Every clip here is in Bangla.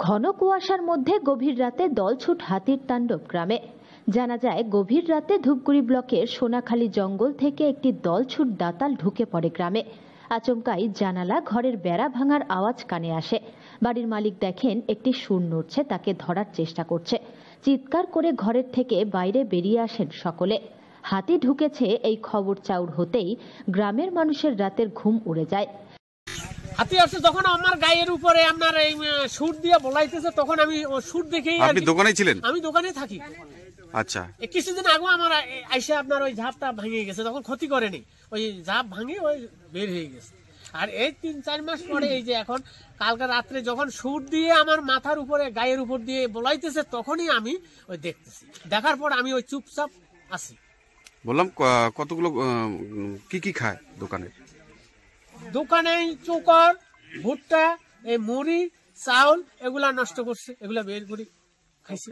ঘন কুয়াশার মধ্যে গভীর রাতে দলছুট হাতির তাণ্ডব গ্রামে। জানা যায়, গভীর রাতে ধূপগুড়ি ব্লকের সোনাখালী জঙ্গল থেকে একটি দলছুট দাতাল ঢুকে পড়ে গ্রামে। আচমকাই জানালা ঘরের বেড়া ভাঙার আওয়াজ কানে আসে। বাড়ির মালিক দেখেন একটি সুর নড়ছে, তাকে ধরার চেষ্টা করছে। চিৎকার করে ঘরের থেকে বাইরে বেরিয়ে আসেন সকলে। হাতি ঢুকেছে এই খবর চাউর হতেই গ্রামের মানুষের রাতের ঘুম উড়ে যায়। হাতি আসছে যখন আমার গায়ের উপরে আপনার এই সুর দিয়ে বলাইতেছে, তখন আমি সুর দেখেই। আপনি দোকানে ছিলেন? আমি দোকানে থাকি। আচ্ছা, কিছুদিন আগে আমার আইসে আপনার ওই ঝাপটা ভেঙে গেছে, তখন ক্ষতি করেনি, ওই ঝাপ ভাঙে ওই বের হয়ে গেছে। আর এই 3-4 মাস পরে এই যে এখন কালকে রাত্রে যখন সুর দিয়ে আমার মাথার উপরে গায়ের উপর দিয়ে বলাইতেছে, তখনই আমি ওই দেখতেছি। দেখার পর আমি ওই চুপচাপ আছি। বললাম কতগুলো কি কি খায় দোকানে? দোকানে চোকর, ভুট্টা, এই মুড়ি, চাউল এগুলা নষ্ট করছে, এগুলা বের করে খাইছে।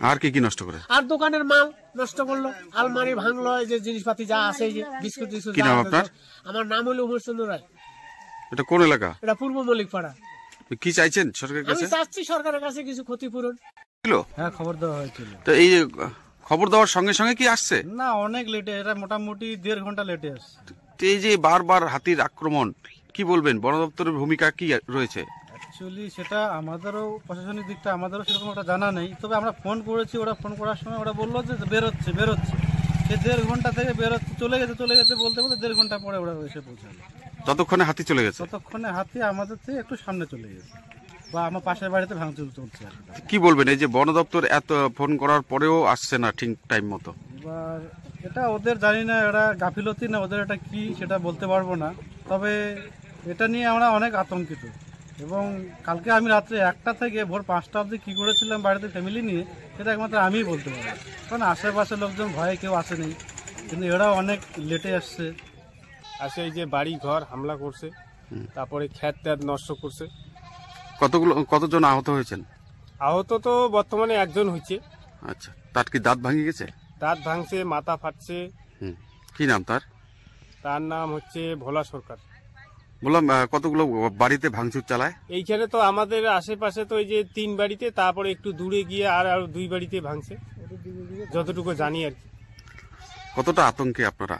আর কি কি নষ্ট করে? আর দোকানের মাল নষ্ট করলো, আলমারি ভাঙলো, এই যে জিনিসপাতি যা আছে, এই যে বিস্কুট। কি নাম আপনার? আমার নাম হলো উমেশ চন্দ্র রায়। এটা কোন এলাকা? এটা পূর্ব মল্লিক পাড়া। কি চাইছেন সরকারের কাছে? আমি চাচ্ছি সরকারের কাছে কিছু ক্ষতিপূরণ। হ্যাঁ, খবর দেওয়া হয়েছিল। তো এই খবর দেওয়ার সঙ্গে সঙ্গে কি আসছে? না, অনেক লেটে, এটা মোটামুটি 1.5 ঘন্টা লেটে আসছে। এই যে বারবার হাতির আক্রমণ, কি বলবেন? বন দপ্তরের ভূমিকা কি রয়েছে? অ্যাকচুয়ালি সেটা আমাদেরও প্রশাসনিক দিকটা আমাদেরও সেরকম একটা জানা নেই। তবে আমরা ফোন করেছি, ওরা ফোন করার সময় ওরা বললো যে বেরোচ্ছে। সে 1.5 ঘন্টা থেকে বেরোচ্ছে, চলে গেছে বলতে 1.5 ঘন্টা পরে ওরা এসে পৌঁছালো। ততক্ষণে হাতি চলে গেছে? ততক্ষণে হাতি আমাদের থেকে একটু সামনে চলে গেছে, বা আমার পাশের বাড়িতে ভাঙচুর চলছে। কি বলবেন এই যে বন দপ্তর এত ফোন করার পরেও আসছে না ঠিক টাইম মতো? এবার এটা ওদের জানি না, এরা গাফিলতি না ওদের, এটা কি সেটা বলতে পারবো না। তবে এটা নিয়ে আমরা অনেক আতঙ্কিত। এবং কালকে আমি রাত্রে 1টা থেকে ভোর 5টা অবধি কী করেছিলাম বাড়িতে ফ্যামিলি নিয়ে, সেটা একমাত্র আমিই বলতে পারবো। কারণ আশেপাশের লোকজন ভয়ে কেউ আসেনি, কিন্তু এরা অনেক লেটে আসছে। আসে এই যে বাড়ি ঘর হামলা করছে, তারপরে ক্ষেত নষ্ট করছে। কতজন আহত হয়েছেন? আহত তো বর্তমানে 1জন হয়েছে। আচ্ছা, তার কি দাঁত ভাঙে গেছে? দাঁত ভাঙছে, মাথা ফাটছে। কি নাম তার? তার নাম হচ্ছে ভোলা সরকার। বললাম কতগুলো বাড়িতে ভাঙচুর চালায়? এইখানে তো আমাদের আশেপাশে তো এই যে 3 বাড়িতে, তারপরে একটু দূরে গিয়ে আর 2 বাড়িতে ভাঙছে, যতটুকু জানি আর কি। কতটা আতঙ্কে আপনারা?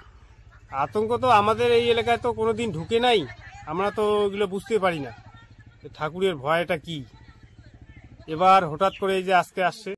আতঙ্ক তো আমাদের এই এলাকায় তো কোনোদিন ঢুকে নাই, আমরা তো ওইগুলো বুঝতে পারি না ঠাকুরের ভয়টা কি। এবার হঠাৎ করে এই যে আজকে আসছে।